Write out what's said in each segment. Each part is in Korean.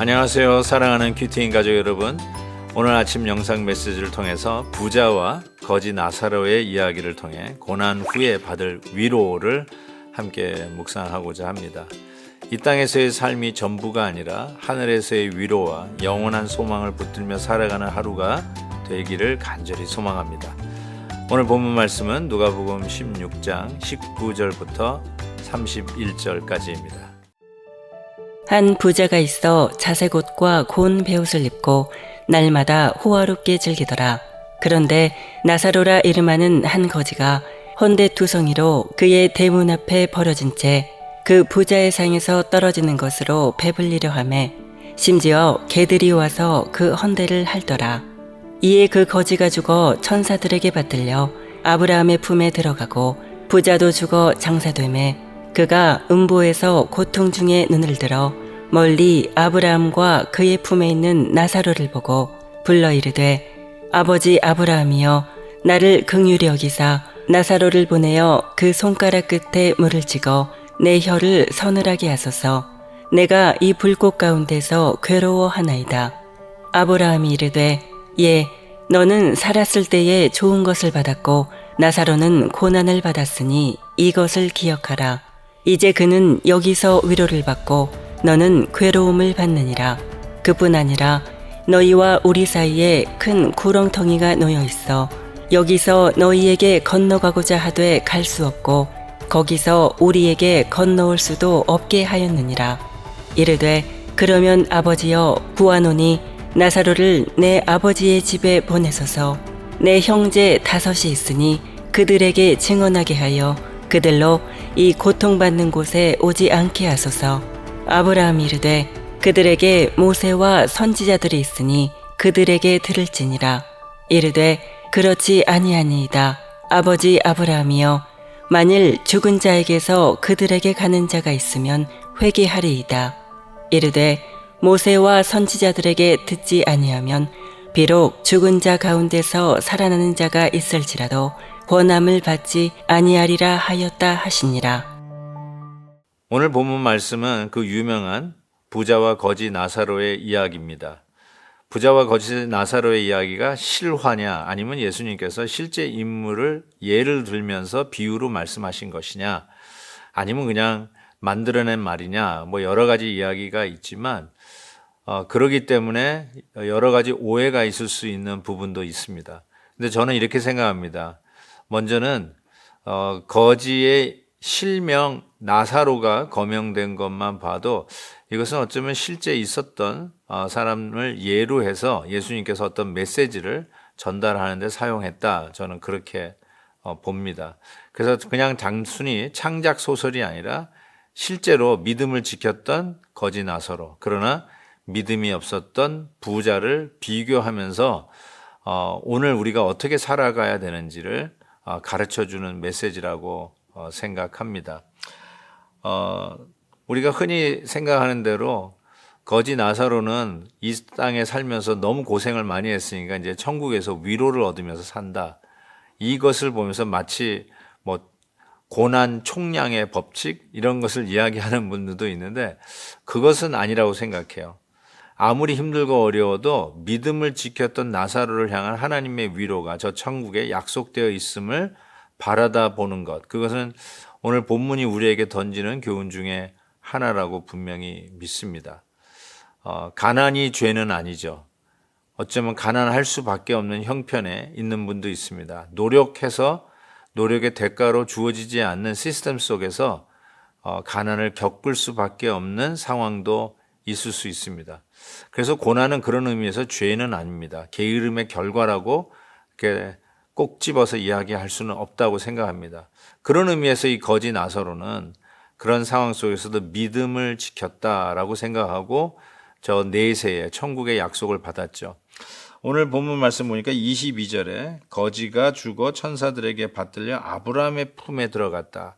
안녕하세요. 사랑하는 큐티인 가족 여러분. 오늘 아침 영상 메시지를 통해서 부자와 거지 나사로의 이야기를 통해 고난 후에 받을 위로를 함께 묵상하고자 합니다. 이 땅에서의 삶이 전부가 아니라 하늘에서의 위로와 영원한 소망을 붙들며 살아가는 하루가 되기를 간절히 소망합니다. 오늘 본문 말씀은 누가복음 16장 19절부터 31절까지입니다. 한 부자가 있어 자색 옷과 고운 베옷을 입고 날마다 호화롭게 즐기더라. 그런데 나사로라 이름하는 한 거지가 헌데투성이로 그의 대문 앞에 버려진 채 그 부자의 상에서 떨어지는 것으로 배불리려 하매 심지어 개들이 와서 그 헌데를 핥더라. 이에 그 거지가 죽어 천사들에게 받들려 아브라함의 품에 들어가고 부자도 죽어 장사되매 그가 음보에서 고통 중에 눈을 들어 멀리 아브라함과 그의 품에 있는 나사로를 보고 불러 이르되 아버지 아브라함이여 나를 긍휼히 여기사 나사로를 보내어 그 손가락 끝에 물을 찍어 내 혀를 서늘하게 하소서. 내가 이 불꽃 가운데서 괴로워하나이다. 아브라함이 이르되 예 너는 살았을 때에 좋은 것을 받았고 나사로는 고난을 받았으니 이것을 기억하라. 이제 그는 여기서 위로를 받고 너는 괴로움을 받느니라. 그뿐 아니라 너희와 우리 사이에 큰 구렁텅이가 놓여 있어 여기서 너희에게 건너가고자 하되 갈 수 없고 거기서 우리에게 건너올 수도 없게 하였느니라. 이르되 그러면 아버지여 구하노니 나사로를 내 아버지의 집에 보내소서. 내 형제 5이 있으니 그들에게 증언하게 하여 그들로 이 고통받는 곳에 오지 않게 하소서. 아브라함이 이르되 그들에게 모세와 선지자들이 있으니 그들에게 들을지니라. 이르되 그렇지 아니하니이다. 아버지 아브라함이여 만일 죽은 자에게서 그들에게 가는 자가 있으면 회개하리이다. 이르되 모세와 선지자들에게 듣지 아니하면 비록 죽은 자 가운데서 살아나는 자가 있을지라도 권함을 받지 아니하리라 하였다 하시니라. 오늘 본문 말씀은 그 유명한 부자와 거지 나사로의 이야기입니다. 부자와 거지 나사로의 이야기가 실화냐 아니면 예수님께서 실제 인물을 예를 들면서 비유로 말씀하신 것이냐 아니면 그냥 만들어낸 말이냐 여러 가지 이야기가 있지만 그러기 때문에 여러 가지 오해가 있을 수 있는 부분도 있습니다. 근데 저는 이렇게 생각합니다. 먼저는 거지의 실명 나사로가 거명된 것만 봐도 이것은 어쩌면 실제 있었던 사람을 예로 해서 예수님께서 어떤 메시지를 전달하는 데 사용했다. 저는 그렇게 봅니다. 그래서 그냥 단순히 창작 소설이 아니라 실제로 믿음을 지켰던 거지 나사로, 그러나 믿음이 없었던 부자를 비교하면서 오늘 우리가 어떻게 살아가야 되는지를 가르쳐주는 메시지라고 생각합니다. 우리가 흔히 생각하는 대로 거지 나사로는 이 땅에 살면서 너무 고생을 많이 했으니까 이제 천국에서 위로를 얻으면서 산다. 이것을 보면서 마치 고난 총량의 법칙 이런 것을 이야기하는 분들도 있는데 그것은 아니라고 생각해요. 아무리 힘들고 어려워도 믿음을 지켰던 나사로를 향한 하나님의 위로가 저 천국에 약속되어 있음을 바라다 보는 것, 그것은 오늘 본문이 우리에게 던지는 교훈 중에 하나라고 분명히 믿습니다. 가난이 죄는 아니죠. 어쩌면 가난할 수밖에 없는 형편에 있는 분도 있습니다. 노력해서 노력의 대가로 주어지지 않는 시스템 속에서 가난을 겪을 수밖에 없는 상황도 있을 수 있습니다. 그래서 고난은 그런 의미에서 죄는 아닙니다. 게으름의 결과라고 이렇게 꼭 집어서 이야기할 수는 없다고 생각합니다. 그런 의미에서 이 거지 나사로는 그런 상황 속에서도 믿음을 지켰다라고 생각하고 저 내세에 천국의 약속을 받았죠. 오늘 본문 말씀 보니까 22절에 거지가 죽어 천사들에게 받들려 아브라함의 품에 들어갔다.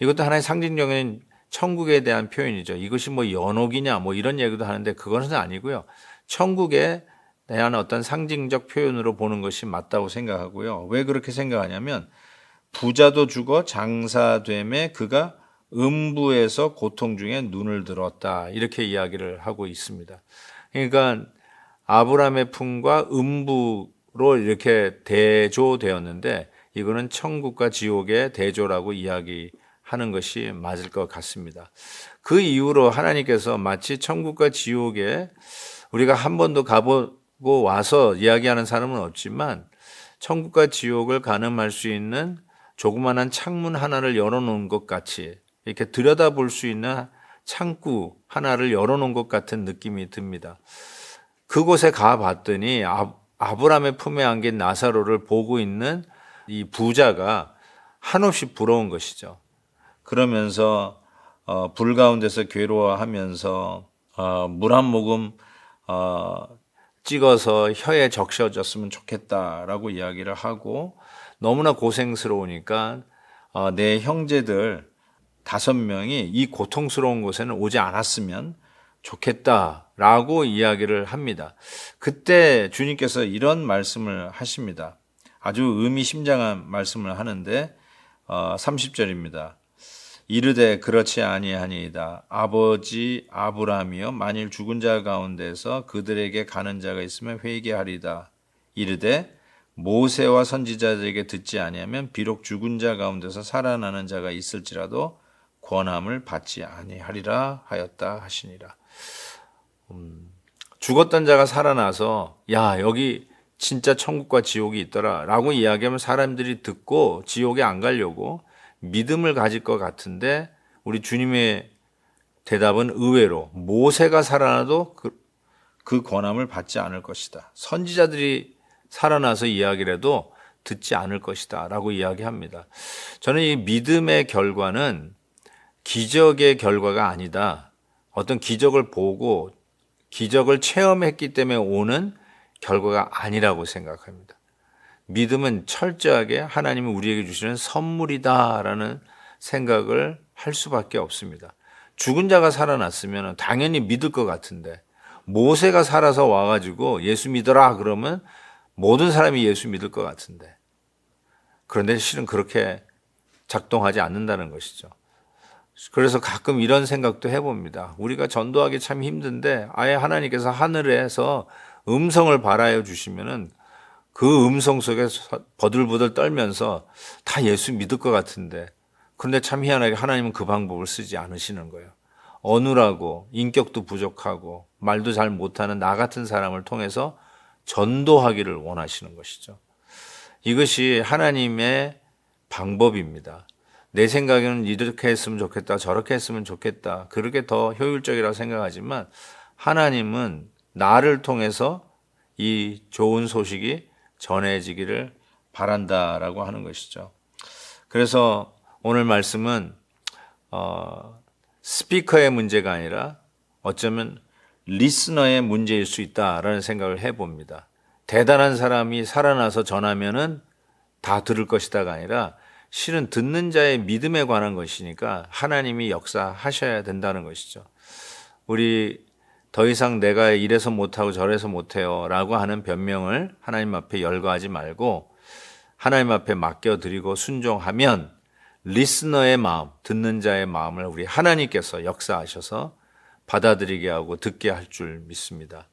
이것도 하나의 상징적인 천국에 대한 표현이죠. 이것이 연옥이냐 이런 얘기도 하는데 그것은 아니고요. 천국에 대한 어떤 상징적 표현으로 보는 것이 맞다고 생각하고요. 왜 그렇게 생각하냐면 부자도 죽어 장사됨에 그가 음부에서 고통 중에 눈을 들었다. 이렇게 이야기를 하고 있습니다. 그러니까 아브라함의 품과 음부로 이렇게 대조되었는데 이거는 천국과 지옥의 대조라고 이야기하는 것이 맞을 것 같습니다. 그 이후로 하나님께서 마치 천국과 지옥에 우리가 한 번도 가보고 와서 이야기하는 사람은 없지만 천국과 지옥을 가늠할 수 있는 조그마한 창문 하나를 열어놓은 것 같이 이렇게 들여다볼 수 있는 창구 하나를 열어놓은 것 같은 느낌이 듭니다. 그곳에 가봤더니 아브라함의 품에 안긴 나사로를 보고 있는 이 부자가 한없이 부러운 것이죠. 그러면서 불 가운데서 괴로워하면서 물 한 모금 찍어서 혀에 적셔졌으면 좋겠다라고 이야기를 하고 너무나 고생스러우니까 내 형제들 5명이 이 고통스러운 곳에는 오지 않았으면 좋겠다라고 이야기를 합니다. 그때 주님께서 이런 말씀을 하십니다. 아주 의미심장한 말씀을 하는데 30절입니다. 이르되 그렇지 아니하니이다. 아버지 아브라함이여 만일 죽은 자 가운데서 그들에게 가는 자가 있으면 회개하리다. 이르되 모세와 선지자들에게 듣지 아니하면 비록 죽은 자 가운데서 살아나는 자가 있을지라도 권함을 받지 아니하리라 하였다 하시니라. 죽었던 자가 살아나서 야 여기 진짜 천국과 지옥이 있더라 라고 이야기하면 사람들이 듣고 지옥에 안 가려고 믿음을 가질 것 같은데 우리 주님의 대답은 의외로 모세가 살아나도 그 권함을 받지 않을 것이다. 선지자들이 살아나서 이야기를 해도 듣지 않을 것이다 라고 이야기합니다. 저는 이 믿음의 결과는 기적의 결과가 아니다. 어떤 기적을 보고 기적을 체험했기 때문에 오는 결과가 아니라고 생각합니다. 믿음은 철저하게 하나님이 우리에게 주시는 선물이다라는 생각을 할 수밖에 없습니다. 죽은 자가 살아났으면 당연히 믿을 것 같은데 모세가 살아서 와가지고 예수 믿어라 그러면 모든 사람이 예수 믿을 것 같은데 그런데 실은 그렇게 작동하지 않는다는 것이죠. 그래서 가끔 이런 생각도 해봅니다. 우리가 전도하기 참 힘든데 아예 하나님께서 하늘에서 음성을 발하여 주시면은 그 음성 속에 버들버들 떨면서 다 예수 믿을 것 같은데 그런데 참 희한하게 하나님은 그 방법을 쓰지 않으시는 거예요. 어눌하고 인격도 부족하고 말도 잘 못하는 나 같은 사람을 통해서 전도하기를 원하시는 것이죠. 이것이 하나님의 방법입니다. 내 생각에는 이렇게 했으면 좋겠다, 저렇게 했으면 좋겠다, 그렇게 더 효율적이라고 생각하지만 하나님은 나를 통해서 이 좋은 소식이 전해지기를 바란다라고 하는 것이죠. 그래서 오늘 말씀은 스피커의 문제가 아니라 어쩌면 리스너의 문제일 수 있다라는 생각을 해봅니다. 대단한 사람이 살아나서 전하면은 다 들을 것이다가 아니라 실은 듣는 자의 믿음에 관한 것이니까 하나님이 역사하셔야 된다는 것이죠. 우리 더 이상 내가 이래서 못하고 저래서 못해요 라고 하는 변명을 하나님 앞에 열거하지 말고 하나님 앞에 맡겨드리고 순종하면 리스너의 마음, 듣는 자의 마음을 우리 하나님께서 역사하셔서 받아들이게 하고 듣게 할 줄 믿습니다.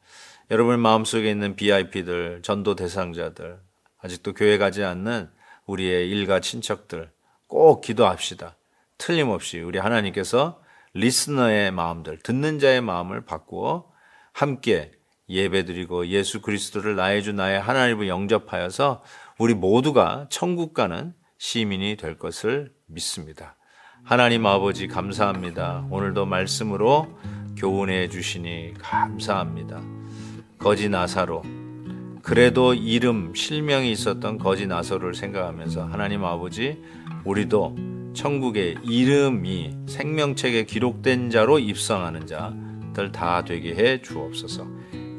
여러분 마음속에 있는 VIP들, 전도 대상자들, 아직도 교회 가지 않는 우리의 일가 친척들 꼭 기도합시다. 틀림없이 우리 하나님께서 리스너의 마음들, 듣는 자의 마음을 바꾸어 함께 예배드리고 예수 그리스도를 나의 주 나의 하나님을 영접하여서 우리 모두가 천국 가는 시민이 될 것을 믿습니다. 하나님 아버지 감사합니다. 오늘도 말씀으로 교훈해 주시니 감사합니다. 거지 나사로, 그래도 이름, 실명이 있었던 거지 나사로를 생각하면서 하나님 아버지 우리도 천국의 이름이 생명책에 기록된 자로 입성하는 자들 다 되게 해 주옵소서.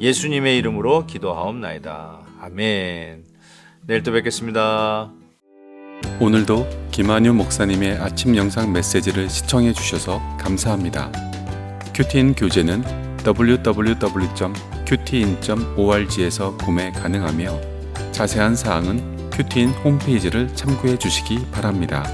예수님의 이름으로 기도하옵나이다. 아멘. 내일 또 뵙겠습니다. 오늘도 김한유 목사님의 아침 영상 메시지를 시청해 주셔서 감사합니다. 큐티인 교재는 www.qtin.org에서 구매 가능하며 자세한 사항은 큐티인 홈페이지를 참고해 주시기 바랍니다.